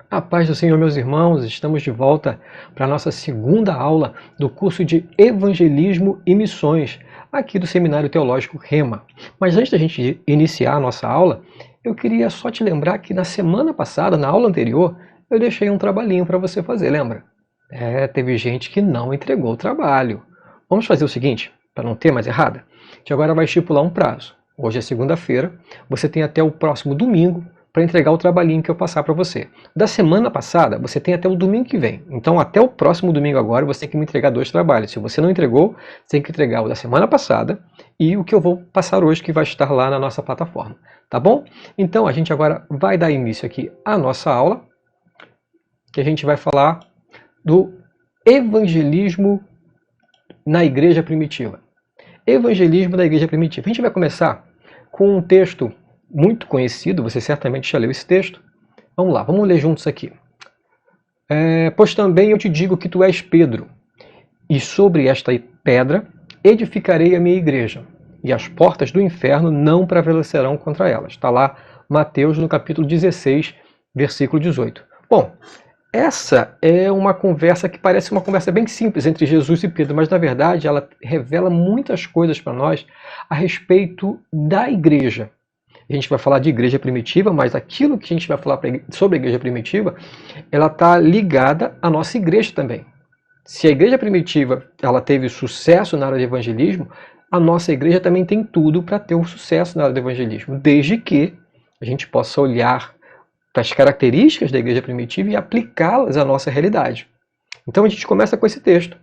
A paz do Senhor, meus irmãos, estamos de volta para a nossa segunda aula do curso de Evangelismo e Missões, aqui do Seminário Teológico Rema. Mas antes da gente iniciar a nossa aula, eu queria só te lembrar que na semana passada, na aula anterior, eu deixei um trabalhinho para você fazer, lembra? Teve gente que não entregou o trabalho. Vamos fazer o seguinte, para não ter mais errada, a gente agora vai estipular um prazo. Hoje é segunda-feira, você tem até o próximo domingo para entregar o trabalhinho que eu passar para você. Da semana passada, você tem até o domingo que vem. Então, até o próximo domingo agora, você tem que me entregar 2 trabalhos. Se você não entregou, você tem que entregar o da semana passada e o que eu vou passar hoje, que vai estar lá na nossa plataforma. Tá bom? Então, a gente agora vai dar início aqui à nossa aula, que a gente vai falar do evangelismo na igreja primitiva. Evangelismo da igreja primitiva. A gente vai começar com um texto muito conhecido, você certamente já leu esse texto. Vamos lá, vamos ler juntos aqui. Pois também eu te digo que tu és Pedro, e sobre esta pedra edificarei a minha igreja, e as portas do inferno não prevalecerão contra elas. Está lá Mateus no capítulo 16, versículo 18. Bom, essa é uma conversa que parece uma conversa bem simples entre Jesus e Pedro, mas na verdade ela revela muitas coisas para nós a respeito da igreja. A gente vai falar de igreja primitiva, mas aquilo que a gente vai falar sobre a igreja primitiva, ela está ligada à nossa igreja também. Se a igreja primitiva ela teve sucesso na área de evangelismo, a nossa igreja também tem tudo para ter um sucesso na área de evangelismo, desde que a gente possa olhar para as características da igreja primitiva e aplicá-las à nossa realidade. Então a gente começa com esse texto,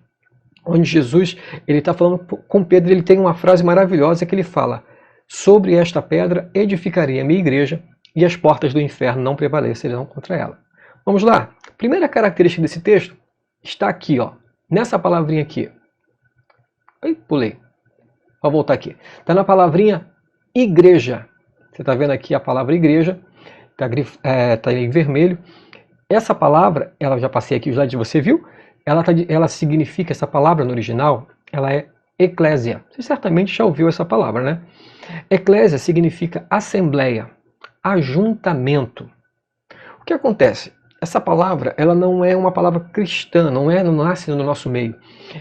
onde Jesus ele está falando com Pedro, ele tem uma frase maravilhosa que ele fala: sobre esta pedra edificarei a minha igreja e as portas do inferno não prevalecerão contra ela. Vamos lá. Primeira característica desse texto está aqui, ó, nessa palavrinha aqui. Ai, pulei. Vou voltar aqui. Está na palavrinha igreja. Você está vendo aqui a palavra igreja. Está em vermelho. Essa palavra, ela já passei aqui os lados, você viu? Ela significa, essa palavra no original, ela é eclésia. Você certamente já ouviu essa palavra, né? Eclésia significa assembleia, ajuntamento. O que acontece? Essa palavra, ela não é uma palavra cristã, não nasce no nosso meio.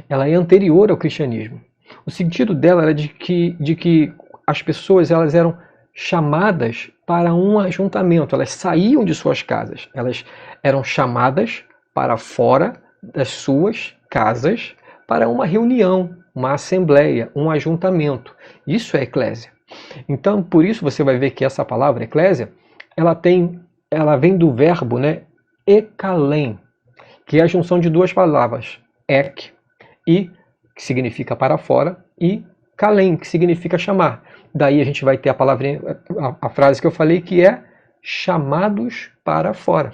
Ela é anterior ao cristianismo. O sentido dela era de que as pessoas elas eram chamadas para um ajuntamento, elas saíam de suas casas, elas eram chamadas para fora das suas casas para uma reunião, uma assembleia, um ajuntamento. Isso é eclésia. Então, por isso você vai ver que essa palavra eclésia, ela vem do verbo, né, ekalem, que é a junção de 2 palavras, ek, que significa para fora, e kalem, que significa chamar. Daí a gente vai ter a frase que eu falei, que é chamados para fora.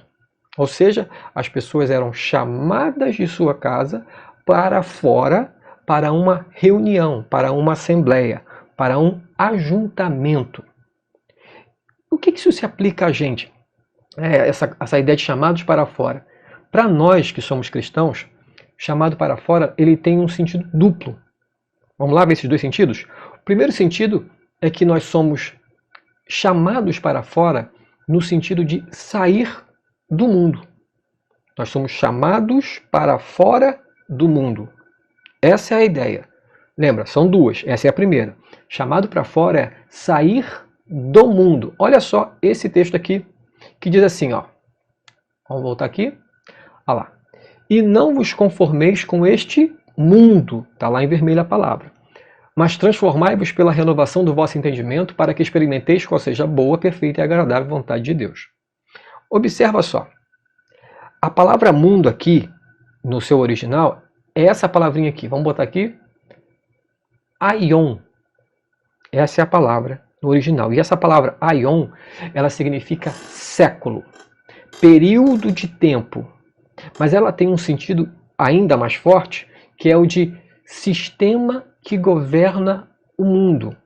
Ou seja, as pessoas eram chamadas de sua casa para fora, para uma reunião, para uma assembleia, para um ajuntamento. O que isso se aplica a gente? Essa ideia de chamados para fora. Para nós que somos cristãos, chamado para fora, ele tem um sentido duplo. Vamos lá ver esses 2 sentidos? O primeiro sentido é que nós somos chamados para fora no sentido de sair do mundo. Nós somos chamados para fora do mundo. Essa é a ideia. Lembra, são 2. Essa é a primeira. Chamado para fora é sair do mundo. Olha só esse texto aqui, que diz assim, ó. Vamos voltar aqui. Olha lá. E não vos conformeis com este mundo. Está lá em vermelho a palavra. Mas transformai-vos pela renovação do vosso entendimento, para que experimenteis qual seja a boa, perfeita e agradável vontade de Deus. Observa só. A palavra mundo aqui, no seu original, é essa palavrinha aqui. Vamos botar aqui. Aion. Essa é a palavra no original. E essa palavra aion, ela significa século, período de tempo. Mas ela tem um sentido ainda mais forte, que é o de sistema que governa o mundo.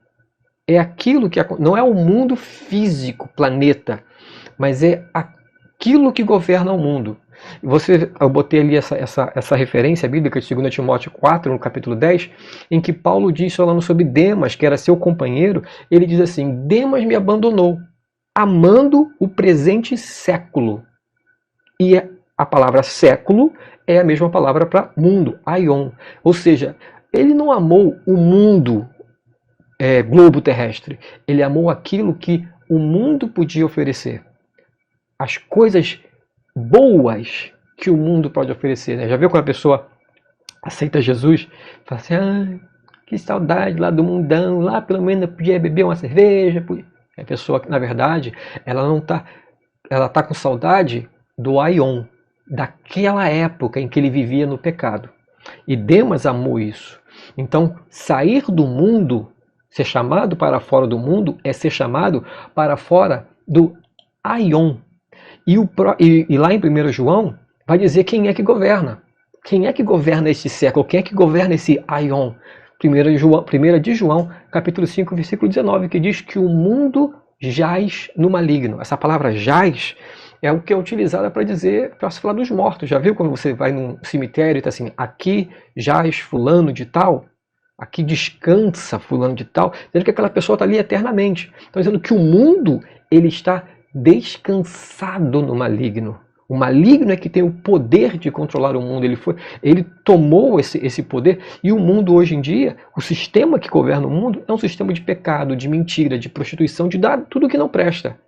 É aquilo que não é o mundo físico, planeta, mas é aquilo que governa o mundo. Eu botei ali essa referência bíblica de 2 Timóteo 4, no capítulo 10, em que Paulo diz, falando sobre Demas, que era seu companheiro, ele diz assim: Demas me abandonou, amando o presente século. E a palavra século é a mesma palavra para mundo, aion. Ou seja, ele não amou o mundo globo terrestre. Ele amou aquilo que o mundo podia oferecer. As coisas boas que o mundo pode oferecer. Né? Já viu quando a pessoa aceita Jesus? Fala assim, que saudade lá do mundão, lá pelo menos eu podia beber uma cerveja. A pessoa, na verdade, ela não está, ela está com saudade do aion, daquela época em que ele vivia no pecado. E Demas amou isso. Então, sair do mundo, ser chamado para fora do mundo, é ser chamado para fora do aion. E lá em 1 João, vai dizer quem é que governa. Quem é que governa este século? Quem é que governa esse aion? 1 de João, capítulo 5, versículo 19, que diz que o mundo jaz no maligno. Essa palavra jaz é o que é utilizada para dizer, para se falar dos mortos. Já viu quando você vai num cemitério e está assim, aqui jaz fulano de tal? Aqui descansa fulano de tal? Dizendo que aquela pessoa está ali eternamente. Estão dizendo que o mundo ele está descansado no maligno. O maligno é que tem o poder de controlar o mundo. Ele tomou esse poder e o mundo hoje em dia, o sistema que governa o mundo é um sistema de pecado, de mentira, de prostituição, de dar tudo que não presta.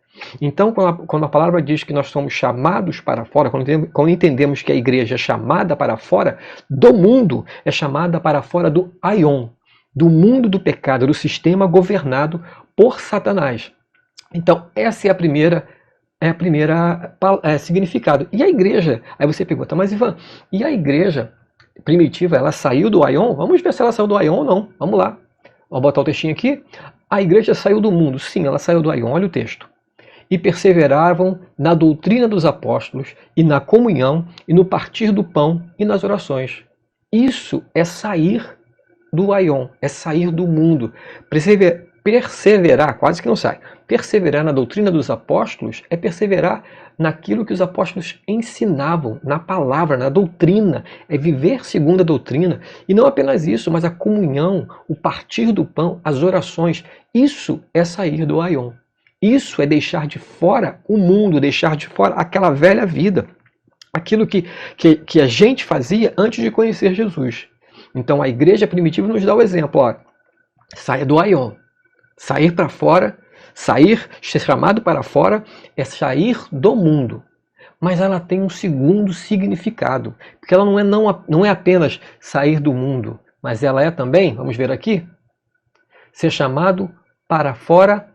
Então, quando a palavra diz que nós somos chamados para fora, quando entendemos que a igreja é chamada para fora do mundo, é chamada para fora do aion, do mundo do pecado, do sistema governado por Satanás. Então, essa é a primeira significado. E a igreja? Aí você pergunta, mas Ivan, e a igreja primitiva, ela saiu do aion? Vamos ver se ela saiu do aion ou não. Vamos lá. Vamos botar o textinho aqui. A igreja saiu do mundo. Sim, ela saiu do aion. Olha o texto. E perseveravam na doutrina dos apóstolos, e na comunhão, e no partir do pão, e nas orações. Isso é sair do aion, é sair do mundo. Perseverar, quase que não sai. Perseverar na doutrina dos apóstolos é perseverar naquilo que os apóstolos ensinavam, na palavra, na doutrina. É viver segundo a doutrina. E não apenas isso, mas a comunhão, o partir do pão, as orações. Isso é sair do aion. Isso é deixar de fora o mundo, deixar de fora aquela velha vida. Aquilo que a gente fazia antes de conhecer Jesus. Então a igreja primitiva nos dá o exemplo. Ó, saia do aion. Sair para fora, ser chamado para fora, é sair do mundo. Mas ela tem um segundo significado. Porque ela não é apenas sair do mundo, mas ela é também, vamos ver aqui, ser chamado para fora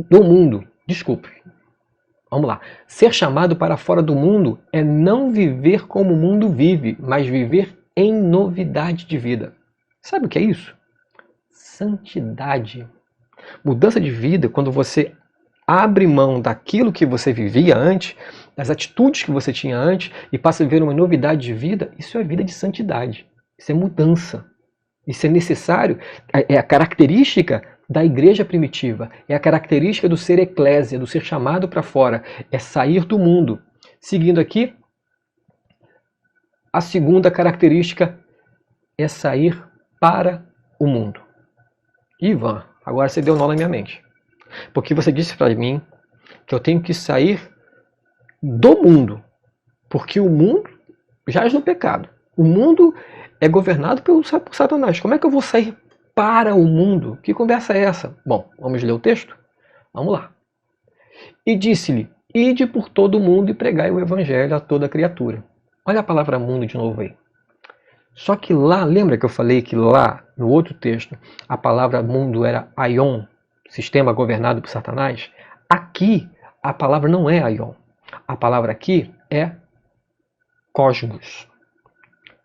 do mundo. Desculpe. Vamos lá. Ser chamado para fora do mundo é não viver como o mundo vive, mas viver em novidade de vida. Sabe o que é isso? Santidade. Mudança de vida, quando você abre mão daquilo que você vivia antes, das atitudes que você tinha antes, e passa a viver uma novidade de vida, isso é vida de santidade. Isso é mudança. Isso é necessário, é a característica da igreja primitiva, é a característica do ser eclésia, do ser chamado para fora, é sair do mundo. Seguindo aqui, a segunda característica é sair para o mundo. Ivan, agora você deu nó na minha mente. Porque você disse para mim que eu tenho que sair do mundo. Porque o mundo jaz no pecado. O mundo é governado por Satanás. Como é que eu vou sair para o mundo? Que conversa é essa? Bom, vamos ler o texto? Vamos lá. E disse-lhe, ide por todo o mundo e pregai o evangelho a toda criatura. Olha a palavra mundo de novo aí. Só que lá, lembra que eu falei que lá, no outro texto, a palavra mundo era aion, sistema governado por Satanás? Aqui, a palavra não é aion. A palavra aqui é cosmos.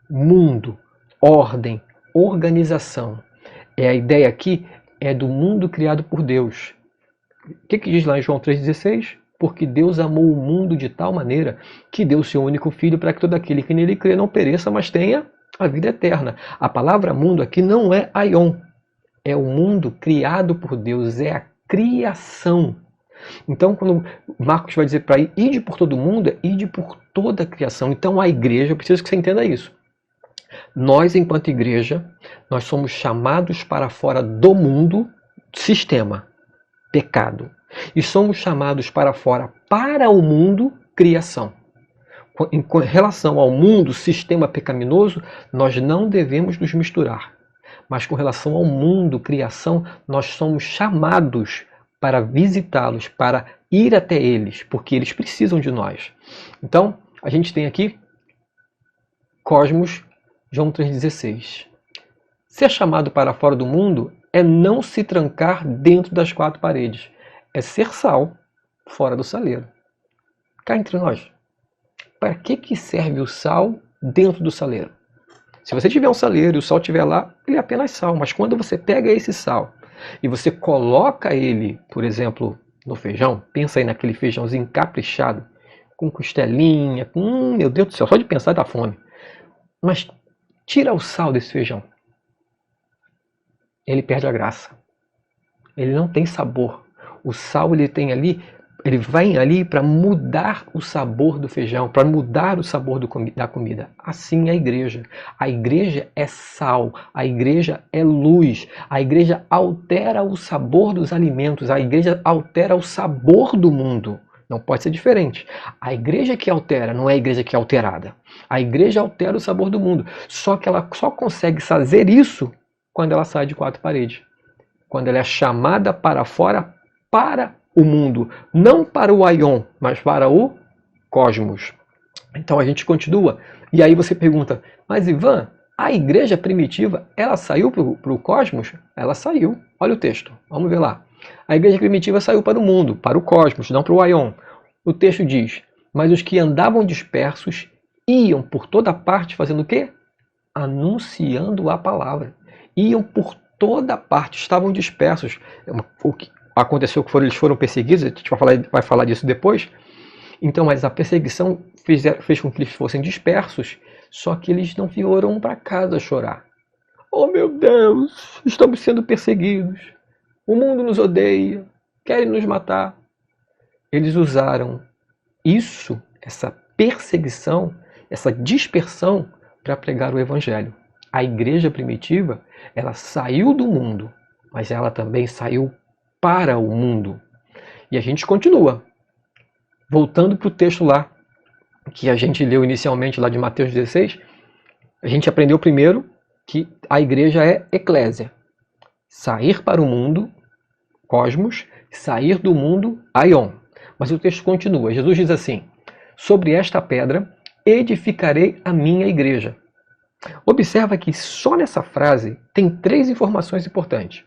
Mundo, ordem, organização. A ideia aqui é do mundo criado por Deus. O que diz lá em João 3,16? Porque Deus amou o mundo de tal maneira que deu o seu único filho para que todo aquele que nele crê não pereça, mas tenha a vida eterna. A palavra mundo aqui não é aion. É o mundo criado por Deus, é a criação. Então, quando Marcos vai dizer para ir, ide por todo mundo, é ide por toda a criação. Então, a igreja, eu preciso que você entenda isso. Nós, enquanto igreja, nós somos chamados para fora do mundo, sistema, pecado. E somos chamados para fora, para o mundo, criação. Em relação ao mundo, sistema pecaminoso, nós não devemos nos misturar. Mas com relação ao mundo, criação, nós somos chamados para visitá-los, para ir até eles, porque eles precisam de nós. Então, a gente tem aqui Cosmos, João 3,16. Ser chamado para fora do mundo é não se trancar dentro das quatro paredes. É ser sal fora do saleiro. Cá entre nós, para que serve o sal dentro do saleiro? Se você tiver um saleiro e o sal estiver lá, ele é apenas sal. Mas quando você pega esse sal e você coloca ele, por exemplo, no feijão, pensa aí naquele feijãozinho caprichado, com costelinha, meu Deus do céu, só de pensar dá fome. Mas tira o sal desse feijão. Ele perde a graça. Ele não tem sabor. O sal ele tem ali, ele vai ali para mudar o sabor do feijão, para mudar o sabor da comida. Assim é a igreja. A igreja é sal, a igreja é luz, a igreja altera o sabor dos alimentos, a igreja altera o sabor do mundo. Não pode ser diferente. A igreja que altera, não é a igreja que é alterada. A igreja altera o sabor do mundo. Só que ela só consegue fazer isso quando ela sai de quatro paredes. Quando ela é chamada para fora, para o mundo. Não para o aion, mas para o cosmos. Então a gente continua. E aí você pergunta, mas Ivan, a igreja primitiva, ela saiu para o cosmos? Ela saiu. Olha o texto, vamos ver lá. A igreja primitiva saiu para o mundo, para o cosmos, não para o aion. O texto diz, mas os que andavam dispersos iam por toda parte fazendo o quê? Anunciando a palavra. Iam por toda parte, estavam dispersos. O que aconteceu que eles foram perseguidos, a gente vai falar disso depois. Então, mas a perseguição fez com que eles fossem dispersos, só que eles não foram para casa chorar. Oh meu Deus, estamos sendo perseguidos. O mundo nos odeia, querem nos matar. Eles usaram isso, essa perseguição, essa dispersão, para pregar o evangelho. A igreja primitiva, ela saiu do mundo, mas ela também saiu para o mundo. E a gente continua. Voltando para o texto lá, que a gente leu inicialmente lá de Mateus 16, a gente aprendeu primeiro que a igreja é eclésia. Sair para o mundo, cosmos, sair do mundo, aion. Mas o texto continua. Jesus diz assim, sobre esta pedra edificarei a minha igreja. Observa que só nessa frase tem três informações importantes.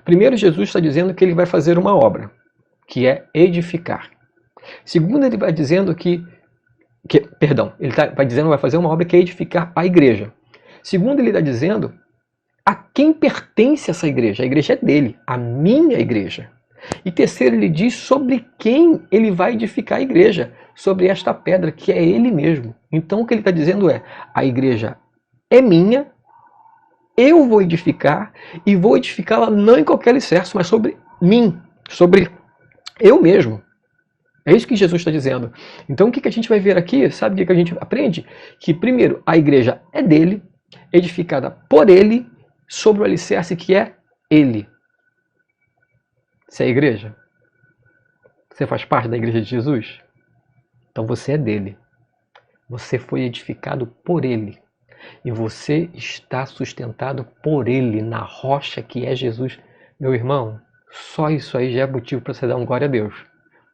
Primeiro, Jesus está dizendo que ele vai fazer uma obra, que é edificar. Segundo, ele vai dizendo vai fazer uma obra que é edificar a igreja. Segundo, ele está dizendo a quem pertence essa igreja. A igreja é dele, a minha igreja. E terceiro, ele diz sobre quem ele vai edificar a igreja, sobre esta pedra, que é ele mesmo. Então o que ele está dizendo é, a igreja é minha, eu vou edificar, e vou edificá-la não em qualquer alicerce, mas sobre mim, sobre eu mesmo. É isso que Jesus está dizendo. Então o que a gente vai ver aqui? Sabe o que a gente aprende? Que primeiro, a igreja é dele, edificada por ele, sobre o alicerce que é ele. Você é a igreja? Você faz parte da igreja de Jesus? Então você é dele. Você foi edificado por ele. E você está sustentado por ele, na rocha que é Jesus. Meu irmão, só isso aí já é motivo para você dar um glória a Deus.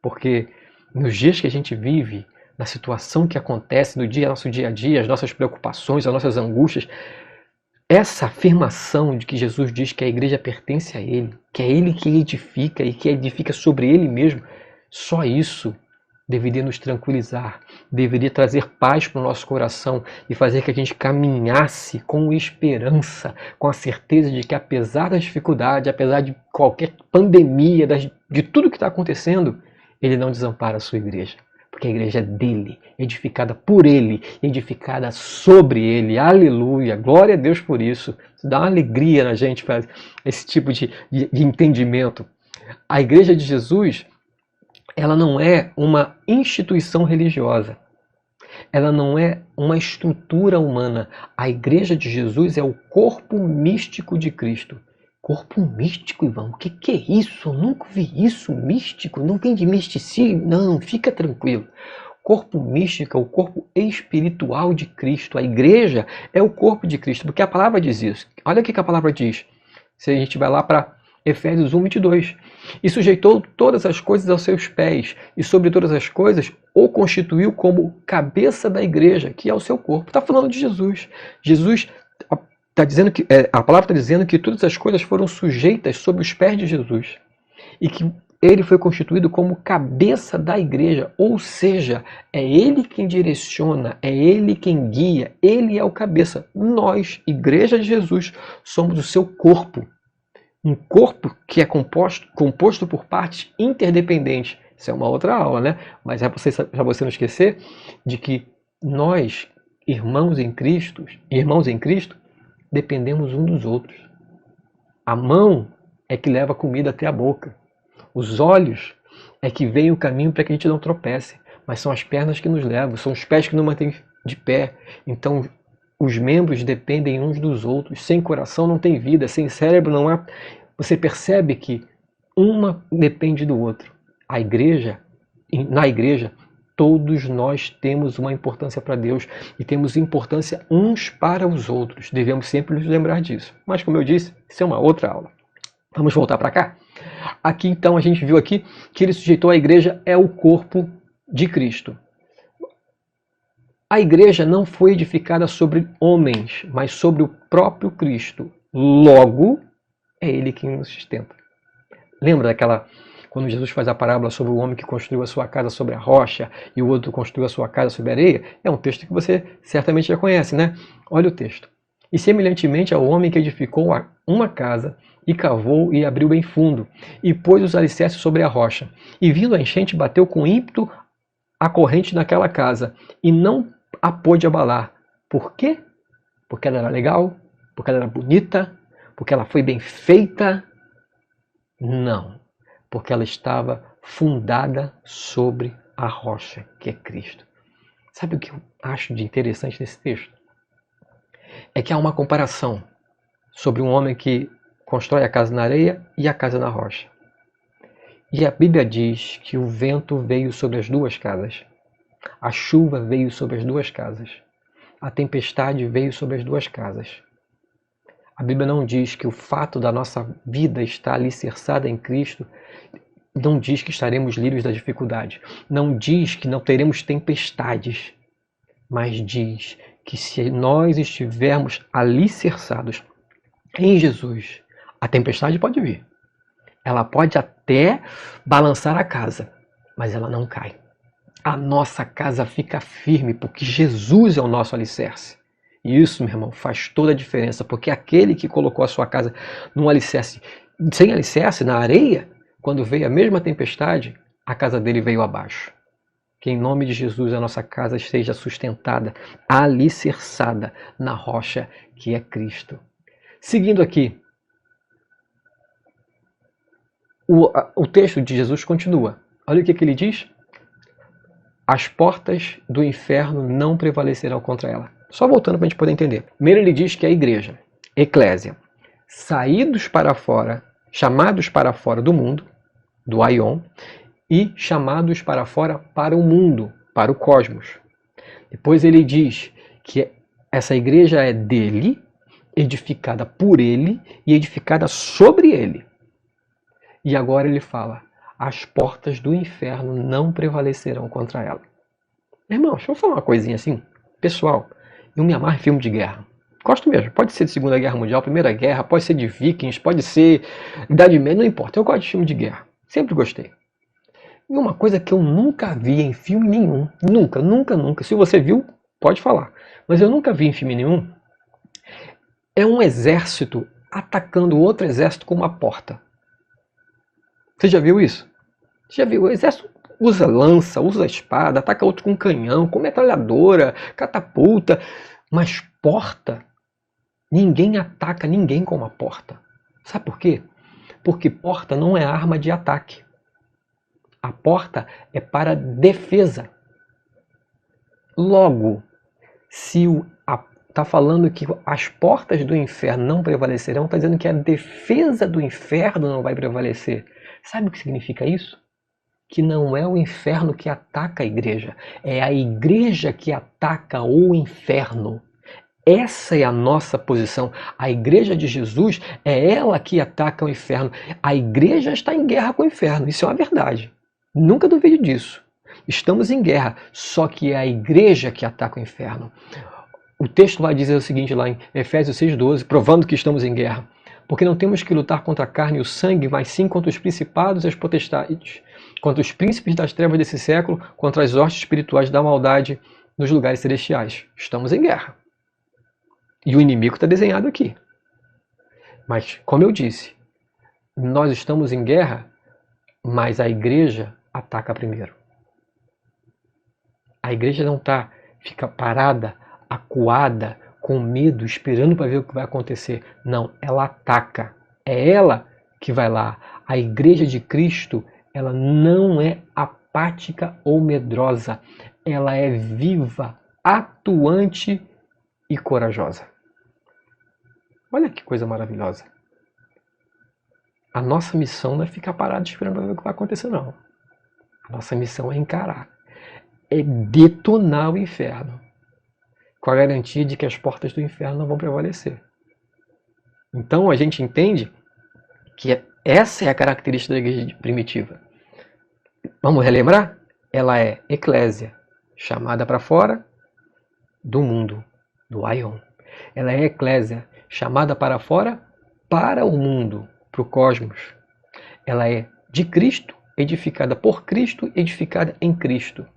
Porque nos dias que a gente vive, na situação que acontece, no nosso dia a dia, as nossas preocupações, as nossas angústias, essa afirmação de que Jesus diz que a igreja pertence a ele, que é ele que edifica e que edifica sobre ele mesmo, só isso deveria nos tranquilizar, deveria trazer paz para o nosso coração e fazer que a gente caminhasse com esperança, com a certeza de que apesar da dificuldade, apesar de qualquer pandemia, de tudo que está acontecendo, ele não desampara a sua igreja. Porque a igreja é dele, edificada por ele, edificada sobre ele. Aleluia, glória a Deus por isso. Isso dá uma alegria na gente para esse tipo de entendimento. A igreja de Jesus, ela não é uma instituição religiosa. Ela não é uma estrutura humana. A igreja de Jesus é o corpo místico de Cristo. Corpo místico, Ivan? O que é isso? Eu nunca vi isso, místico. Não tem de misticismo? Não, fica tranquilo. corpo místico, o corpo espiritual de Cristo. A igreja é o corpo de Cristo, porque a palavra diz isso. Olha o que a palavra diz. Se a gente vai lá para Efésios 1:22. E sujeitou todas as coisas aos seus pés, e sobre todas as coisas o constituiu como cabeça da igreja, que é o seu corpo. Está falando de Jesus. Jesus está dizendo que a palavra está dizendo que todas as coisas foram sujeitas sob os pés de Jesus e que ele foi constituído como cabeça da igreja, ou seja, é ele quem direciona, é ele quem guia, ele é o cabeça. Nós, igreja de Jesus, somos o seu corpo. Um corpo que é composto por partes interdependentes. Isso é uma outra aula, né? Mas é para você não esquecer de que nós, irmãos em Cristo, dependemos um dos outros. A mão é que leva a comida até a boca. Os olhos é que veem o caminho para que a gente não tropece. Mas são as pernas que nos levam, são os pés que nos mantêm de pé. Então, os membros dependem uns dos outros. Sem coração não tem vida, sem cérebro não há. Você percebe que uma depende do outro. Na igreja, todos nós temos uma importância para Deus e temos importância uns para os outros. Devemos sempre nos lembrar disso. Mas, como eu disse, isso é uma outra aula. Vamos voltar para cá? Aqui, então, a gente viu aqui que ele sujeitou a igreja é o corpo de Cristo. A igreja não foi edificada sobre homens, mas sobre o próprio Cristo. Logo, é ele quem nos sustenta. Lembra daquela, quando Jesus faz a parábola sobre o homem que construiu a sua casa sobre a rocha e o outro construiu a sua casa sobre a areia? É um texto que você certamente já conhece, né? Olha o texto. E semelhantemente ao homem que edificou uma casa e cavou e abriu bem fundo e pôs os alicerces sobre a rocha. E vindo a enchente, bateu com ímpeto a corrente naquela casa e não a pôde abalar. Por quê? Porque ela era legal? Porque ela era bonita? Porque ela foi bem feita? Não. Porque ela estava fundada sobre a rocha, que é Cristo. Sabe o que eu acho de interessante nesse texto? É que há uma comparação sobre um homem que constrói a casa na areia e a casa na rocha. E a Bíblia diz que o vento veio sobre as duas casas. A chuva veio sobre as duas casas. A tempestade veio sobre as duas casas. A Bíblia não diz que o fato da nossa vida estar alicerçada em Cristo não diz que estaremos livres da dificuldade. Não diz que não teremos tempestades. Mas diz que se nós estivermos alicerçados em Jesus, a tempestade pode vir. Ela pode até balançar a casa, mas ela não cai. A nossa casa fica firme, porque Jesus é o nosso alicerce. E isso, meu irmão, faz toda a diferença, porque aquele que colocou a sua casa num alicerce, sem alicerce, na areia, quando veio a mesma tempestade, a casa dele veio abaixo. Que em nome de Jesus a nossa casa seja sustentada, alicerçada na rocha que é Cristo. Seguindo aqui, o texto de Jesus continua. Olha o que ele diz. As portas do inferno não prevalecerão contra ela. Só voltando para a gente poder entender. Primeiro ele diz que é a igreja, eclésia, saídos para fora, chamados para fora do mundo, do aion, e chamados para fora para o mundo, para o cosmos. Depois ele diz que essa igreja é dele, edificada por ele e edificada sobre ele. E agora ele fala, as portas do inferno não prevalecerão contra ela. Irmão, deixa eu falar uma coisinha assim, pessoal, eu me amarro em filme de guerra. Gosto mesmo, pode ser de Segunda Guerra Mundial, Primeira Guerra, pode ser de Vikings, pode ser Idade Média, não importa, eu gosto de filme de guerra, sempre gostei. E uma coisa que eu nunca vi em filme nenhum, nunca, se você viu, pode falar, mas eu nunca vi em filme nenhum, é um exército atacando outro exército com uma porta. Você já viu isso? Você já viu? O exército usa lança, usa espada, ataca outro com canhão, com metralhadora, catapulta, mas porta, ninguém ataca ninguém com uma porta. Sabe por quê? Porque porta não é arma de ataque. A porta é para defesa. Logo, se está falando que as portas do inferno não prevalecerão, está dizendo que a defesa do inferno não vai prevalecer. Sabe o que significa isso? que não é o inferno que ataca a igreja, é a igreja que ataca o inferno. Essa é a nossa posição. A igreja de Jesus é ela que ataca o inferno. A igreja está em guerra com o inferno, isso é uma verdade. Nunca duvide disso. Estamos em guerra, só que é a igreja que ataca o inferno. O texto vai dizer o seguinte lá em Efésios 6,12, provando que estamos em guerra. Porque não temos que lutar contra a carne e o sangue, mas sim contra os principados e as potestades, contra os príncipes das trevas desse século, contra as hostes espirituais da maldade nos lugares celestiais. Estamos em guerra. E o inimigo está desenhado aqui. Mas, como eu disse, nós estamos em guerra, mas a igreja ataca primeiro. A igreja não fica parada, acuada, com medo, esperando para ver o que vai acontecer. Não, ela ataca. É ela que vai lá. A igreja de Cristo, ela não é apática ou medrosa. Ela é viva, atuante e corajosa. Olha que coisa maravilhosa. A nossa missão não é ficar parado esperando para ver o que vai acontecer, não. A nossa missão é encarar. É detonar o inferno, com a garantia de que as portas do inferno não vão prevalecer. Então a gente entende que essa é a característica da igreja primitiva. Vamos relembrar? Ela é eclésia, chamada para fora do mundo, do aion. Ela é eclésia, chamada para fora para o mundo, para o cosmos. Ela é de Cristo, edificada por Cristo, edificada em Cristo.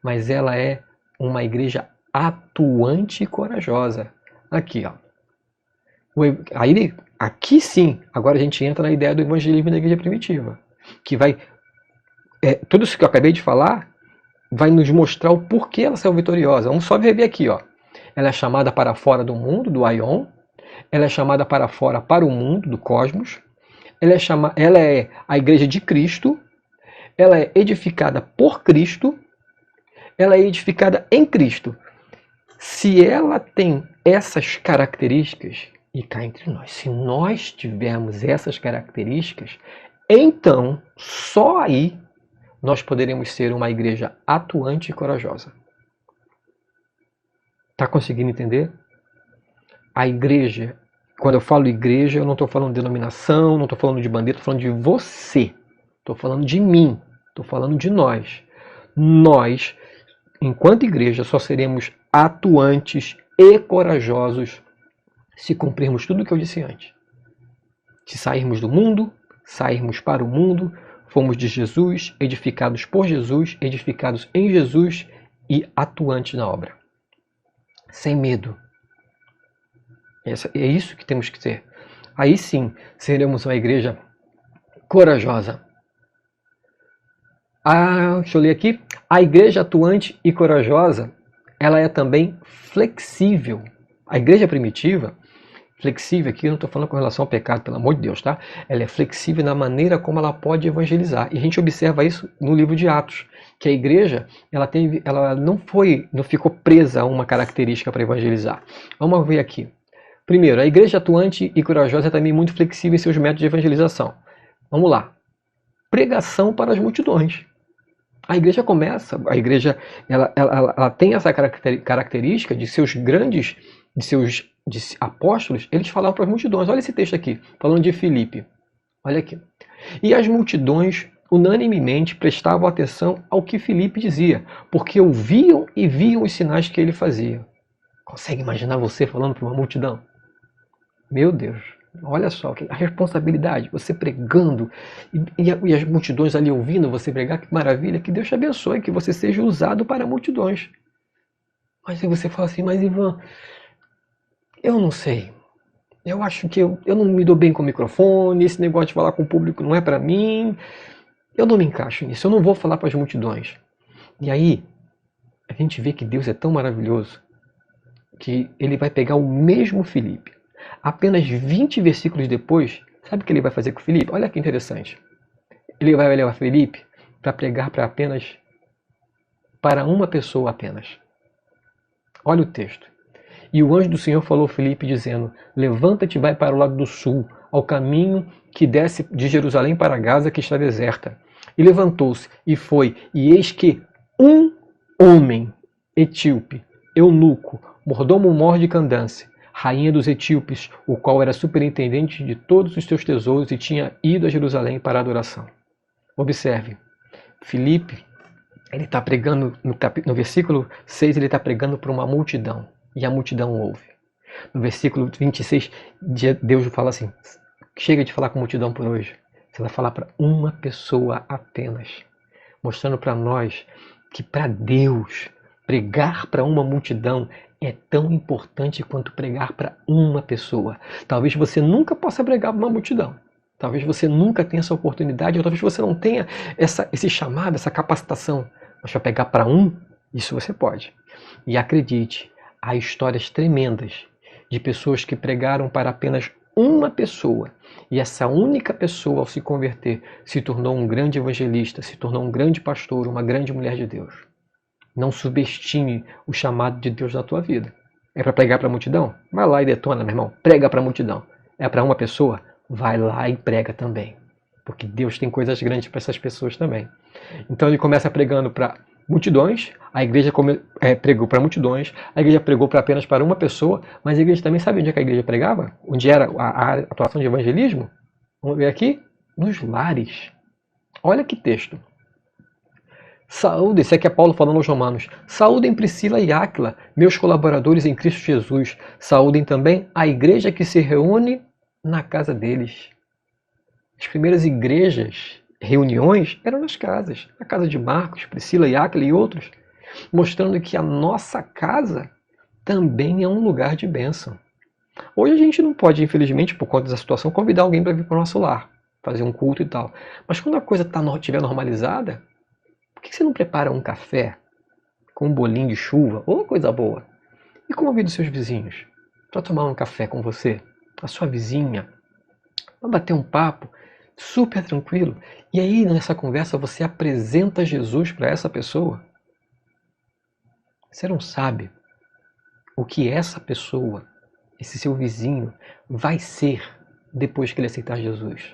Mas ela é uma igreja atuante e corajosa. Aqui, ó. Aí, aqui sim, agora a gente entra na ideia do evangelismo da igreja primitiva. Que vai. Tudo isso que eu acabei de falar vai nos mostrar o porquê ela saiu vitoriosa. Vamos só rever aqui, ó. Ela é chamada para fora do mundo, do aion. Ela é chamada para fora, para o mundo, do cosmos. Ela é a igreja de Cristo. Ela é edificada por Cristo. Ela é edificada em Cristo. Se ela tem essas características, e cá entre nós, se nós tivermos essas características, então, só aí, nós poderemos ser uma igreja atuante e corajosa. Está conseguindo entender? A igreja, quando eu falo igreja, eu não estou falando de denominação, não estou falando de bandeira, estou falando de você. Estou falando de mim, estou falando de nós. Nós, enquanto igreja, só seremos atuantes e corajosos se cumprirmos tudo o que eu disse antes. Se sairmos do mundo, sairmos para o mundo, fomos de Jesus, edificados por Jesus, edificados em Jesus e atuantes na obra. Sem medo. É isso que temos que ter. Aí sim, seremos uma igreja corajosa. Deixa eu ler aqui. A igreja atuante e corajosa, ela é também flexível. A igreja primitiva, flexível aqui, eu não estou falando com relação ao pecado, pelo amor de Deus, tá? Ela é flexível na maneira como ela pode evangelizar. E a gente observa isso no livro de Atos, que a igreja, ela não ficou presa a uma característica para evangelizar. Vamos ver aqui. Primeiro, a igreja atuante e corajosa é também muito flexível em seus métodos de evangelização. Vamos lá. Pregação para as multidões. A igreja ela tem essa característica de seus grandes, de apóstolos, eles falavam para as multidões. Olha esse texto aqui, falando de Filipe. Olha aqui. E as multidões unanimemente prestavam atenção ao que Filipe dizia, porque ouviam e viam os sinais que ele fazia. Consegue imaginar você falando para uma multidão? Meu Deus, olha só a responsabilidade, você pregando e as multidões ali ouvindo você pregar, que maravilha, que Deus te abençoe, que você seja usado para multidões. Mas aí você fala assim, mas Ivan, eu não sei, eu acho que eu não me dou bem com o microfone, esse negócio de falar com o público não é para mim, eu não me encaixo nisso, eu não vou falar para as multidões. E aí, a gente vê que Deus é tão maravilhoso, que ele vai pegar o mesmo Filipe. Apenas 20 versículos depois, sabe o que ele vai fazer com o Filipe? Olha que interessante. Ele vai levar Filipe para pregar para uma pessoa apenas. Olha o texto. E o anjo do Senhor falou a Filipe dizendo, levanta-te e vai para o lado do sul, ao caminho que desce de Jerusalém para Gaza, que está deserta. E levantou-se e foi, e eis que um homem etíope, eunuco, mordomo-mor de Candace, rainha dos etíopes, o qual era superintendente de todos os seus tesouros e tinha ido a Jerusalém para a adoração. Observe, Filipe, ele está pregando, no versículo 6, ele está pregando para uma multidão, e a multidão ouve. No versículo 26, Deus fala assim, chega de falar com a multidão por hoje, você vai falar para uma pessoa apenas, mostrando para nós que para Deus, pregar para uma multidão é tão importante quanto pregar para uma pessoa. Talvez você nunca possa pregar para uma multidão. Talvez você nunca tenha essa oportunidade, ou talvez você não tenha esse chamado, essa capacitação. Mas para pegar para um, isso você pode. E acredite, há histórias tremendas de pessoas que pregaram para apenas uma pessoa. E essa única pessoa, ao se converter, se tornou um grande evangelista, se tornou um grande pastor, uma grande mulher de Deus. Não subestime o chamado de Deus na tua vida. É para pregar para a multidão? Vai lá e detona, meu irmão. Prega para a multidão. É para uma pessoa? Vai lá e prega também. Porque Deus tem coisas grandes para essas pessoas também. Então ele começa pregando para multidões, a igreja pregou para multidões, a igreja pregou apenas para uma pessoa, mas a igreja também sabe onde é que a igreja pregava? Onde era a atuação de evangelismo? Vamos ver aqui? Nos lares. Olha que texto. Saúde, isso aqui é Paulo falando aos romanos. Saúdem Priscila e Áquila, meus colaboradores em Cristo Jesus. Saúdem também a igreja que se reúne na casa deles. As primeiras igrejas, reuniões, eram nas casas. A casa de Marcos, Priscila e Áquila e outros. Mostrando que a nossa casa também é um lugar de bênção. Hoje a gente não pode, infelizmente, por conta da situação, convidar alguém para vir para o nosso lar, fazer um culto e tal. Mas quando a coisa estiver normalizada, por que você não prepara um café com um bolinho de chuva ou uma coisa boa e convida os seus vizinhos para tomar um café com você, a sua vizinha, para bater um papo super tranquilo? E aí nessa conversa você apresenta Jesus para essa pessoa. Você não sabe o que essa pessoa, esse seu vizinho, vai ser depois que ele aceitar Jesus.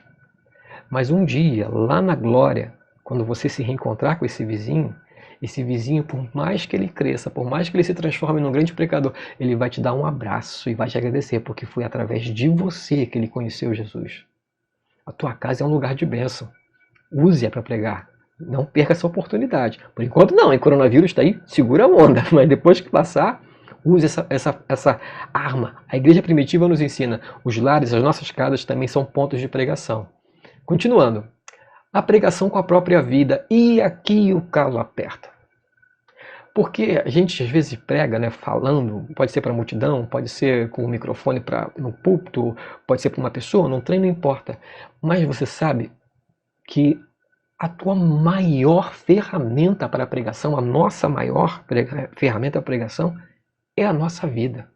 Mas um dia, lá na glória, quando você se reencontrar com esse vizinho, por mais que ele cresça, por mais que ele se transforme num grande pecador, ele vai te dar um abraço e vai te agradecer, porque foi através de você que ele conheceu Jesus. A tua casa é um lugar de bênção. Use-a para pregar. Não perca essa oportunidade. Por enquanto não, o coronavírus está aí, segura a onda, mas depois que passar, use essa arma. A igreja primitiva nos ensina, os lares, as nossas casas também são pontos de pregação. Continuando. A pregação com a própria vida. E aqui o calo aperta. Porque a gente às vezes prega, né, falando, pode ser para a multidão, pode ser com o microfone no púlpito, pode ser para uma pessoa, num trem, não importa. Mas você sabe que a tua maior ferramenta para a pregação, a nossa maior ferramenta para a pregação é a nossa vida.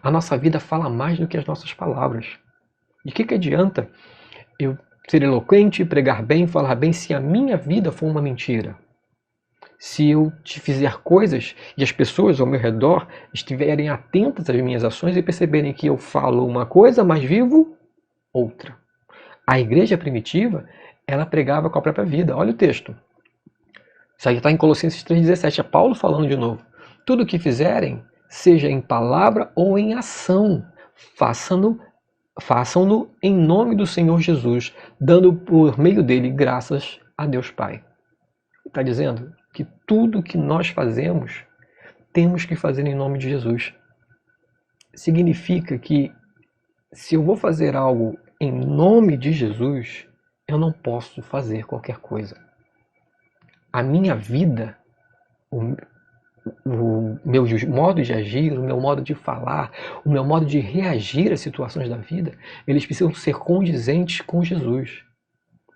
A nossa vida fala mais do que as nossas palavras. De que adianta eu ser eloquente, pregar bem, falar bem, se a minha vida for uma mentira? Se eu te fizer coisas e as pessoas ao meu redor estiverem atentas às minhas ações e perceberem que eu falo uma coisa, mas vivo outra. A igreja primitiva, ela pregava com a própria vida. Olha o texto. Isso aí está em Colossenses 3,17. É Paulo falando de novo. Tudo o que fizerem, seja em palavra ou em ação, façam-no em nome do Senhor Jesus, dando por meio dele graças a Deus Pai. Está dizendo que tudo que nós fazemos, temos que fazer em nome de Jesus. Significa que se eu vou fazer algo em nome de Jesus, eu não posso fazer qualquer coisa. A minha vida, o meu modo de agir, o meu modo de falar, o meu modo de reagir às situações da vida, eles precisam ser condizentes com Jesus.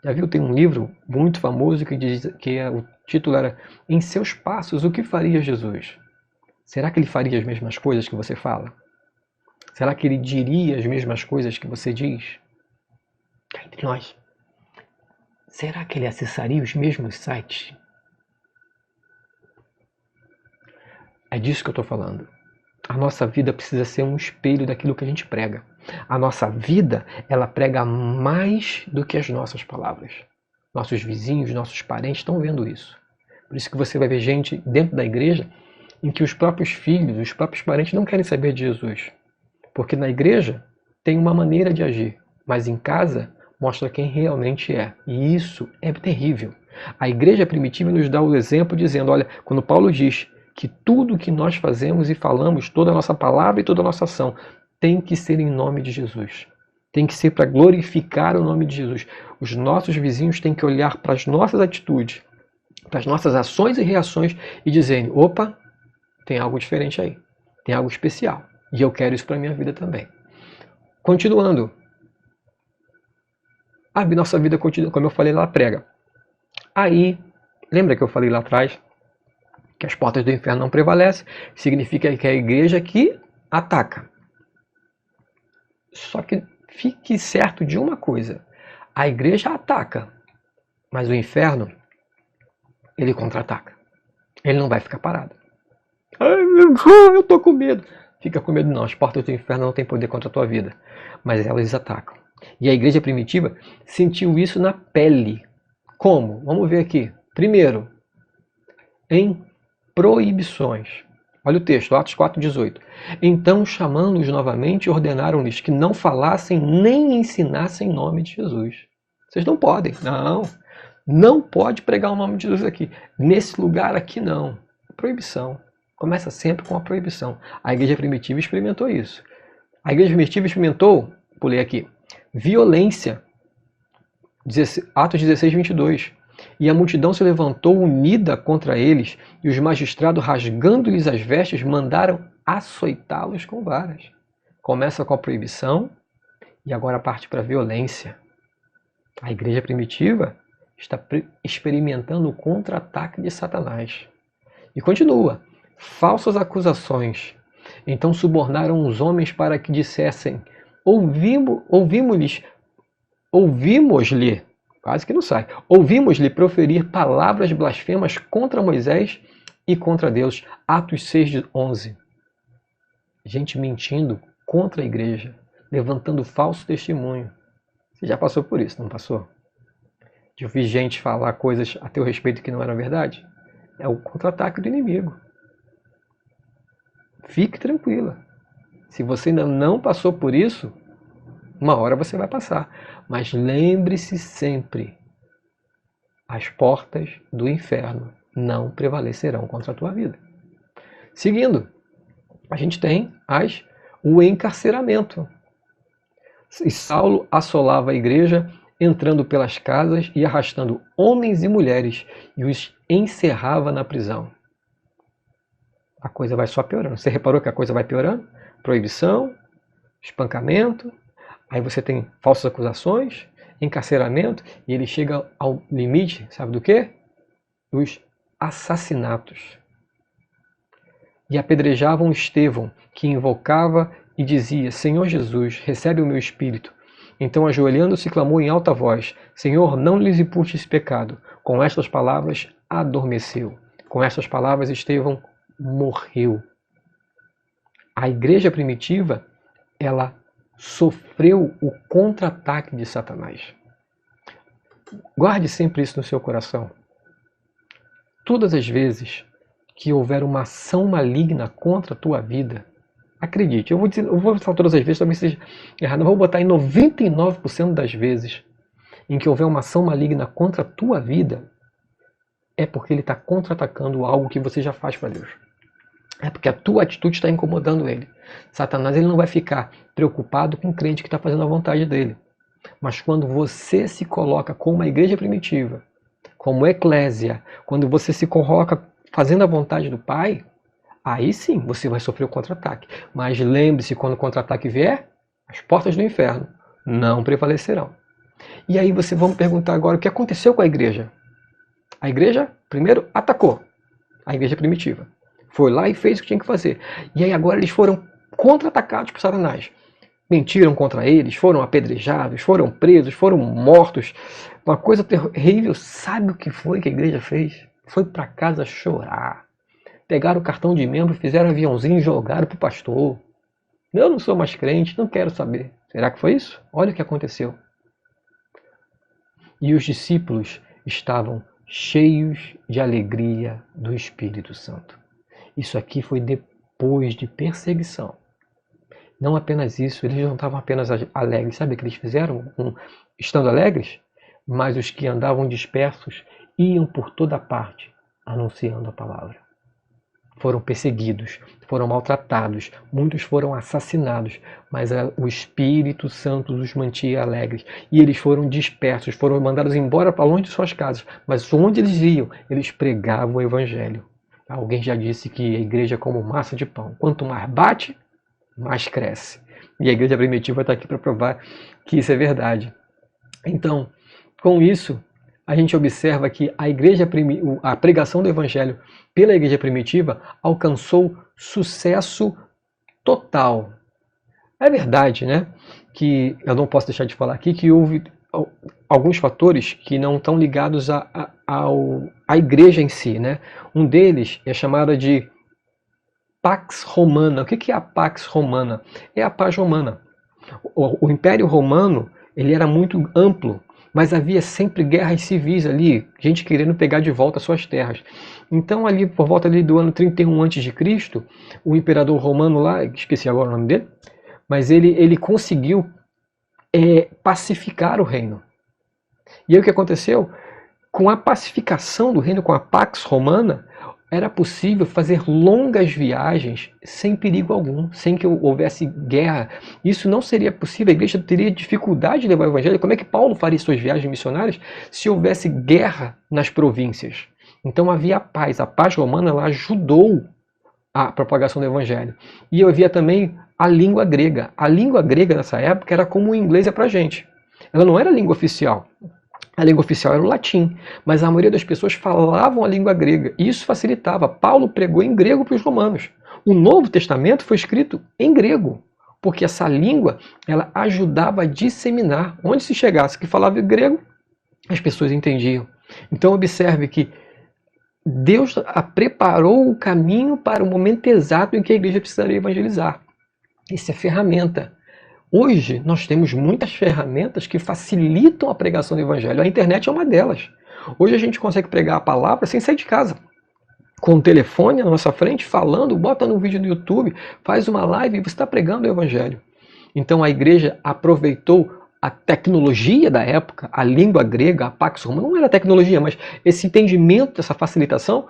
Já viu? Tem um livro muito famoso que diz o título era Em Seus Passos, o que faria Jesus? Será que ele faria as mesmas coisas que você fala? Será que ele diria as mesmas coisas que você diz? Cá entre nós. Será que ele acessaria os mesmos sites? É disso que eu estou falando. A nossa vida precisa ser um espelho daquilo que a gente prega. A nossa vida, ela prega mais do que as nossas palavras. nossos vizinhos, nossos parentes estão vendo isso. Por isso que você vai ver gente dentro da igreja em que os próprios filhos, os próprios parentes não querem saber de Jesus. Porque na igreja tem uma maneira de agir, mas em casa mostra quem realmente é. E isso é terrível. A igreja primitiva nos dá o exemplo dizendo, olha, quando Paulo diz que tudo que nós fazemos e falamos, toda a nossa palavra e toda a nossa ação, tem que ser em nome de Jesus. Tem que ser para glorificar o nome de Jesus. Os nossos vizinhos têm que olhar para as nossas atitudes, para as nossas ações e reações e dizerem, opa, tem algo diferente aí, tem algo especial. E eu quero isso para a minha vida também. Continuando. A nossa vida continua, como eu falei lá, prega. Aí, lembra que eu falei lá atrás que as portas do inferno não prevalecem? Significa que é a igreja que ataca. Só que fique certo de uma coisa. A igreja ataca, mas o inferno, ele contra-ataca. Ele não vai ficar parado. Ai, eu tô com medo. Fica com medo não, as portas do inferno não têm poder contra a tua vida. Mas elas atacam. E a igreja primitiva sentiu isso na pele. Como? Vamos ver aqui. Primeiro, em proibições. Olha o texto, Atos 4,18. Então, chamando-os novamente, ordenaram-lhes que não falassem nem ensinassem em nome de Jesus. Vocês não podem. Não pode pregar o nome de Jesus aqui. Nesse lugar aqui não. Proibição. Começa sempre com a proibição. A igreja primitiva experimentou isso. A igreja primitiva experimentou, pulei aqui, violência. Atos 16, 22. E a multidão se levantou unida contra eles, e os magistrados, rasgando-lhes as vestes, mandaram açoitá-los com varas. Começa com a proibição e agora parte para a violência. A igreja primitiva está experimentando o contra-ataque de Satanás. E continua. Falsas acusações. Então subornaram os homens para que dissessem, ouvimos-lhe, quase que não sai, ouvimos-lhe proferir palavras blasfemas contra Moisés e contra Deus. Atos 6, 11. Gente mentindo contra a igreja, levantando falso testemunho. Você já passou por isso, não passou? De ouvir gente falar coisas a teu respeito que não eram verdade? É o contra-ataque do inimigo. Fique tranquila. Se você ainda não passou por isso, uma hora você vai passar. Mas lembre-se sempre, as portas do inferno não prevalecerão contra a tua vida. Seguindo, a gente tem o encarceramento. E Saulo assolava a igreja, entrando pelas casas e arrastando homens e mulheres, e os encerrava na prisão. A coisa vai só piorando. Você reparou que a coisa vai piorando? Proibição, espancamento, aí você tem falsas acusações, encarceramento, e ele chega ao limite, sabe do quê? Dos assassinatos. E apedrejavam Estevão, que invocava e dizia, Senhor Jesus, recebe o meu espírito. Então, ajoelhando-se, clamou em alta voz, Senhor, não lhes impute esse pecado. Com estas palavras, adormeceu. Com estas palavras, Estevão morreu. A igreja primitiva, ela sofreu o contra-ataque de Satanás. Guarde sempre isso no seu coração. Todas as vezes que houver uma ação maligna contra a tua vida, acredite, eu vou falar todas as vezes, talvez seja errado, eu vou botar em 99% das vezes em que houver uma ação maligna contra a tua vida, é porque ele está contra-atacando algo que você já faz para Deus. É porque a tua atitude está incomodando ele. Satanás ele não vai ficar preocupado com o crente que está fazendo a vontade dele. Mas quando você se coloca como uma igreja primitiva, como eclésia, quando você se coloca fazendo a vontade do Pai, aí sim você vai sofrer o contra-ataque. Mas lembre-se, quando o contra-ataque vier, as portas do inferno não prevalecerão. E aí vamos perguntar agora o que aconteceu com a igreja. A igreja, primeiro, atacou. A igreja primitiva. Foi lá e fez o que tinha que fazer. E aí agora eles foram contra-atacados por Satanás. Mentiram contra eles, foram apedrejados, foram presos, foram mortos. Uma coisa terrível. Sabe o que foi que a igreja fez? Foi para casa chorar. Pegaram o cartão de membro, fizeram um aviãozinho e jogaram para o pastor. Eu não sou mais crente, não quero saber. Será que foi isso? Olha o que aconteceu. e os discípulos estavam cheios de alegria do Espírito Santo. Isso aqui foi depois de perseguição. Não apenas isso, eles não estavam apenas alegres. Sabe o que eles fizeram? Estando alegres, mas os que andavam dispersos iam por toda parte anunciando a palavra. Foram perseguidos, foram maltratados, muitos foram assassinados, mas o Espírito Santo os mantinha alegres. E eles foram dispersos, foram mandados embora para longe de suas casas, mas onde eles iam, eles pregavam o Evangelho. Alguém já disse que a igreja é como massa de pão. Quanto mais bate, mais cresce. E a igreja primitiva está aqui para provar que isso é verdade. Então, com isso, a gente observa que a pregação do Evangelho pela igreja primitiva alcançou sucesso total. É verdade, né? Que eu não posso deixar de falar aqui que houve alguns fatores que não estão ligados à igreja em si, né? Um deles é chamado de Pax Romana. O que é a Pax Romana? É a paz romana. O Império Romano ele era muito amplo, mas havia sempre guerras civis ali, gente querendo pegar de volta suas terras. Então ali por volta ali do ano 31 a.C., o imperador romano lá, esqueci agora o nome dele, mas ele conseguiu pacificar o reino. E aí o que aconteceu? Com a pacificação do reino, com a Pax Romana, era possível fazer longas viagens sem perigo algum, sem que houvesse guerra. Isso não seria possível, a igreja teria dificuldade de levar o evangelho. Como é que Paulo faria suas viagens missionárias se houvesse guerra nas províncias? Então havia paz. A paz romana ela ajudou a propagação do evangelho. E havia também a língua grega. A língua grega nessa época era como o inglês é para a gente. Ela não era a língua oficial. A língua oficial era o latim, mas a maioria das pessoas falavam a língua grega. E isso facilitava. Paulo pregou em grego para os romanos. O Novo Testamento foi escrito em grego, porque essa língua ela ajudava a disseminar. Onde se chegasse que falava grego, as pessoas entendiam. Então observe que Deus preparou o caminho para o momento exato em que a igreja precisaria evangelizar. Isso é ferramenta. Hoje nós temos muitas ferramentas que facilitam a pregação do evangelho. A internet é uma delas. Hoje a gente consegue pregar a palavra sem sair de casa. Com o telefone na nossa frente, falando, bota no vídeo no YouTube, faz uma live e você está pregando o evangelho. Então a igreja aproveitou a tecnologia da época, a língua grega, a Pax Romana, não era tecnologia, mas esse entendimento, essa facilitação,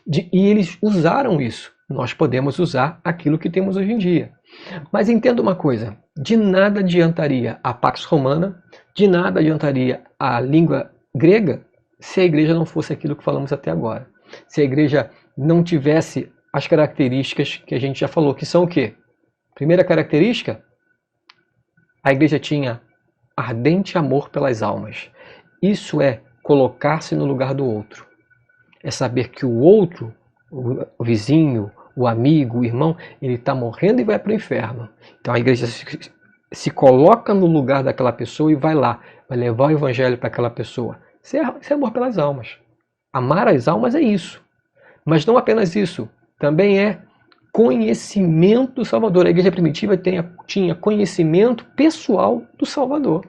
e eles usaram isso. Nós podemos usar aquilo que temos hoje em dia. Mas entenda uma coisa, de nada adiantaria a Pax Romana, de nada adiantaria a língua grega, se a igreja não fosse aquilo que falamos até agora. Se a igreja não tivesse as características que a gente já falou, que são o quê? Primeira característica, a igreja tinha ardente amor pelas almas. Isso é colocar-se no lugar do outro. É saber que o outro, o vizinho, o amigo, o irmão, ele está morrendo e vai para o inferno. Então a igreja se coloca no lugar daquela pessoa e vai lá, vai levar o evangelho para aquela pessoa. Isso é amor pelas almas. Amar as almas é isso. Mas não apenas isso, também é conhecimento do Salvador. A igreja primitiva tinha conhecimento pessoal do Salvador.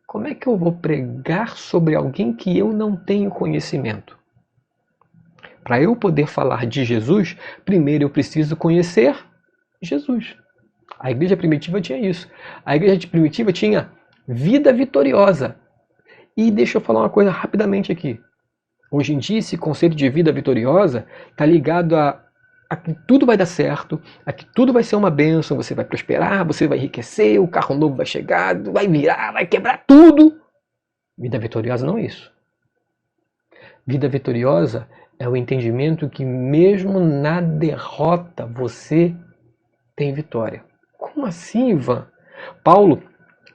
Como é que eu vou pregar sobre alguém que eu não tenho conhecimento? Para eu poder falar de Jesus, primeiro eu preciso conhecer Jesus. A igreja primitiva tinha isso. A igreja primitiva tinha vida vitoriosa. E deixa eu falar uma coisa rapidamente aqui. Hoje em dia, esse conceito de vida vitoriosa está ligado a que tudo vai dar certo, a que tudo vai ser uma bênção, você vai prosperar, você vai enriquecer, o carro novo vai chegar, vai virar, vai quebrar tudo. Vida vitoriosa não é isso. Vida vitoriosa é o entendimento que mesmo na derrota você tem vitória. Como assim, Ivan? Paulo,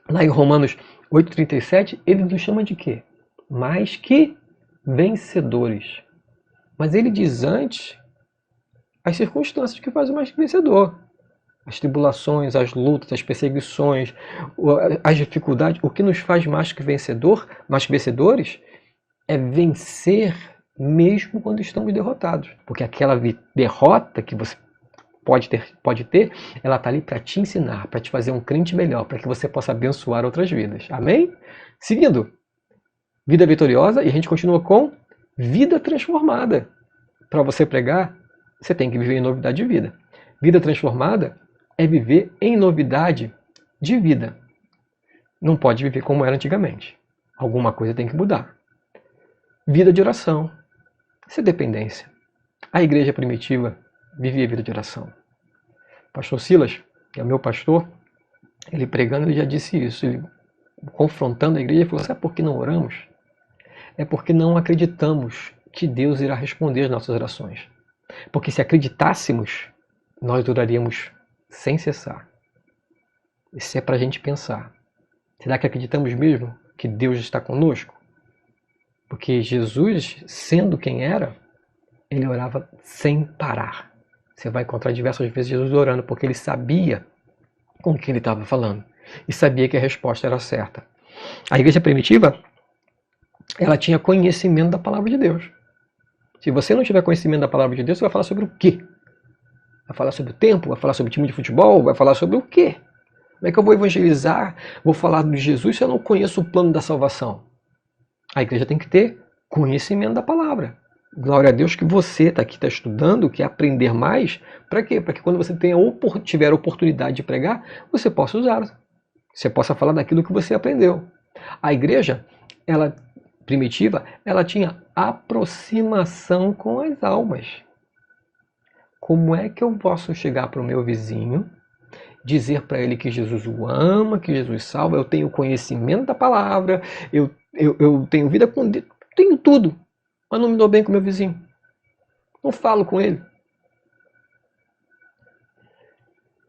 lá em Romanos 8,37, ele nos chama de quê? Mais que vencedores. Mas ele diz antes as circunstâncias que fazem mais que vencedor. As tribulações, as lutas, as perseguições, as dificuldades. O que nos faz mais que vencedores, é vencer mesmo quando estamos derrotados. Porque aquela derrota que você pode ter, ela está ali para te ensinar, para te fazer um crente melhor, para que você possa abençoar outras vidas. Amém? Seguindo. vida vitoriosa, e a gente continua com vida transformada. Para você pregar, você tem que viver em novidade de vida. Vida transformada é viver em novidade de vida. Não pode viver como era antigamente. Alguma coisa tem que mudar. Vida de oração. Isso é dependência. A igreja primitiva vivia vida de oração. Pastor Silas, que é o meu pastor, ele pregando, ele já disse isso. Ele, confrontando a igreja, ele falou: sabe por que não oramos? É porque não acreditamos que Deus irá responder as nossas orações. Porque se acreditássemos, nós oraríamos sem cessar. Isso é para a gente pensar. Será que acreditamos mesmo que Deus está conosco? Porque Jesus, sendo quem era, ele orava sem parar. Você vai encontrar diversas vezes Jesus orando, porque ele sabia com o que ele estava falando. E sabia que a resposta era certa. A igreja primitiva, ela tinha conhecimento da palavra de Deus. Se você não tiver conhecimento da palavra de Deus, você vai falar sobre o quê? Vai falar sobre o tempo? Vai falar sobre time de futebol? Vai falar sobre o quê? Como é que eu vou evangelizar? Vou falar de Jesus se eu não conheço o plano da salvação? A igreja tem que ter conhecimento da palavra. Glória a Deus que você está aqui, está estudando, quer aprender mais. Para quê? Para que quando você tiver a oportunidade de pregar, você possa usar. Você possa falar daquilo que você aprendeu. A igreja, ela primitiva, ela tinha aproximação com as almas. Como é que eu posso chegar para o meu vizinho, dizer para ele que Jesus o ama, que Jesus salva, eu tenho conhecimento da palavra, eu tenho vida com Deus, tenho tudo, mas não me dou bem com meu vizinho, não falo com ele.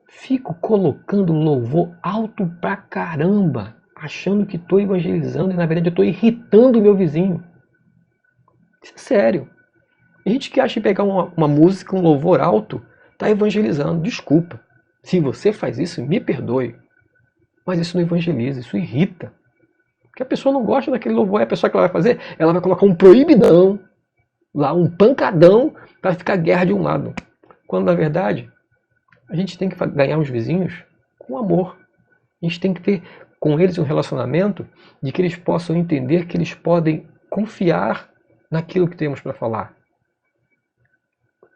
Fico colocando louvor alto pra caramba, achando que estou evangelizando e na verdade eu estou irritando o meu vizinho. Isso é sério. A gente que acha que pegar uma música, um louvor alto, está evangelizando. Desculpa. Se você faz isso, me perdoe. Mas isso não evangeliza, isso irrita. Porque a pessoa não gosta daquele louvor. É a pessoa que ela vai fazer, ela vai colocar um proibidão, lá um pancadão, para ficar guerra de um lado. Quando na verdade, a gente tem que ganhar os vizinhos com amor. A gente tem que ter com eles um relacionamento de que eles possam entender que eles podem confiar naquilo que temos para falar.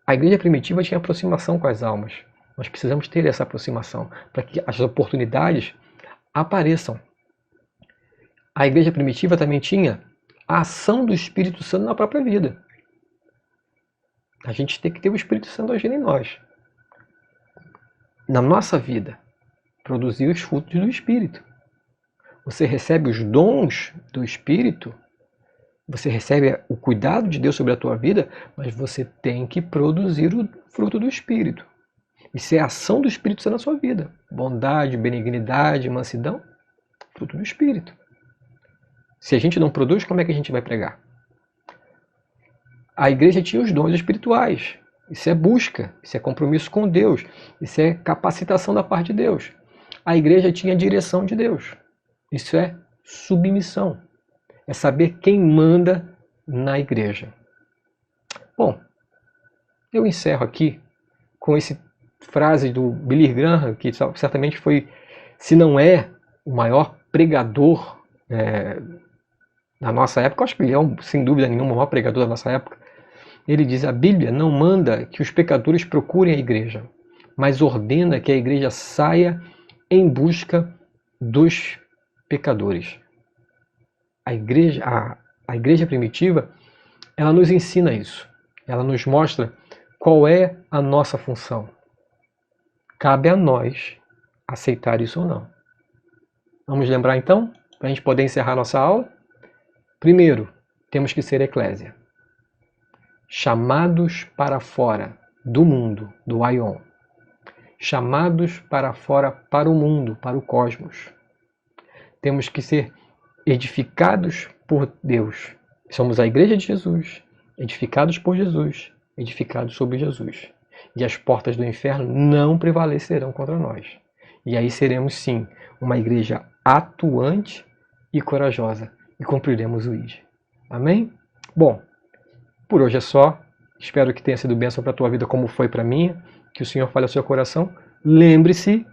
A igreja primitiva tinha aproximação com as almas. Nós precisamos ter essa aproximação para que as oportunidades apareçam. A igreja primitiva também tinha a ação do Espírito Santo na própria vida. A gente tem que ter o Espírito Santo agindo em nós. Na nossa vida, produzir os frutos do Espírito. Você recebe os dons do Espírito, você recebe o cuidado de Deus sobre a tua vida, mas você tem que produzir o fruto do Espírito. Isso é a ação do Espírito Santo na sua vida. Bondade, benignidade, mansidão, fruto do Espírito. Se a gente não produz, como é que a gente vai pregar? A igreja tinha os dons espirituais. Isso é busca, isso é compromisso com Deus, isso é capacitação da parte de Deus. A igreja tinha a direção de Deus. Isso é submissão. É saber quem manda na igreja. Bom, eu encerro aqui com essa frase do Billy Graham, que certamente foi, se não é o maior pregador da nossa época, eu acho que ele é, sem dúvida nenhuma, o maior pregador da nossa época. Ele diz: a Bíblia não manda que os pecadores procurem a igreja, mas ordena que a igreja saia em busca dos pecadores. A igreja primitiva, ela nos ensina isso. Ela nos mostra qual é a nossa função. Cabe a nós aceitar isso ou não. Vamos lembrar então, para a gente poder encerrar nossa aula? Primeiro, temos que ser eclésia. Chamados para fora do mundo, do aion. Chamados para fora, para o mundo, para o cosmos. Temos que ser edificados por Deus. Somos a igreja de Jesus, edificados por Jesus, edificados sobre Jesus. E as portas do inferno não prevalecerão contra nós. E aí seremos sim uma igreja atuante e corajosa e cumpriremos o ID. Amém? Bom, por hoje é só. Espero que tenha sido bênção para a tua vida como foi para a minha. Que o Senhor fale ao seu coração. Lembre-se,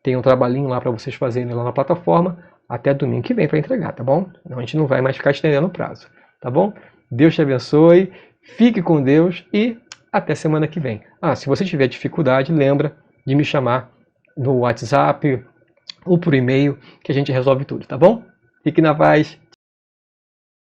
tem um trabalhinho lá para vocês fazerem lá na plataforma. até domingo que vem para entregar, tá bom? Não, a gente não vai mais ficar estendendo o prazo, tá bom? Deus te abençoe, fique com Deus e até semana que vem. Se você tiver dificuldade, lembra de me chamar no WhatsApp ou por e-mail que a gente resolve tudo, tá bom? Fique na paz.